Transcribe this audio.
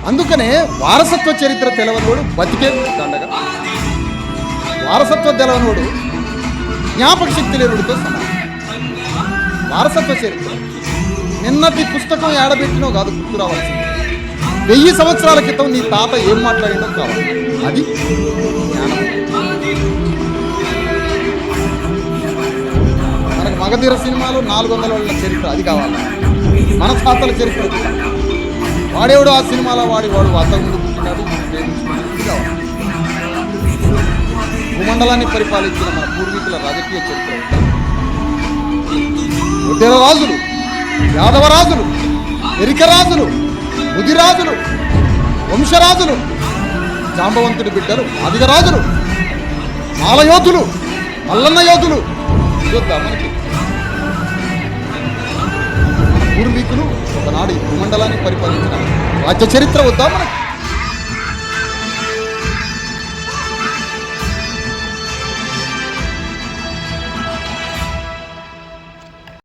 అందుకనే వారసత్వ చరిత్ర తెలవనోడు బతికే దండగా, వారసత్వం తెలవనోడు జ్ఞాపక శక్తి లేనుడితో సమానం. వారసత్వ చరిత్ర నిన్నటి పుస్తకం ఏడబెట్టినో కాదు గుర్తు రావాల్సింది. 1000 సంవత్సరాల క్రితం నీ తాత ఏం మాట్లాడిందో కావాలి. అది జ్ఞానం. మనకు మగధీర సినిమాలో 400 ఏళ్ల చరిత్ర అది కావాలి. మన తాతల చరిత్ర వాడేవాడు ఆ సినిమాలో వాడు అంతకుముందు పుట్టినాడు ఇది కావాలి. భూమండలాన్ని పరిపాలించిన మన పూర్వీకుల రాజకీయ చరిత్ర, ఒడ్డెర రాజులు, యాదవ రాజులు, ఎరిక రాజులు, ముదిరాజులు, వంశరాజులు, జాంబవంతుడి బిడ్డలు, ఆదిగ రాజులు, మాలయోధులు, మల్లన్న యోధులు, చూద్దాం మనకి పూర్వీకులు ఒకనాడు ఈ భూమండలాన్ని పరిపాలించిన రాజ్య చరిత్ర వద్దా మనకి.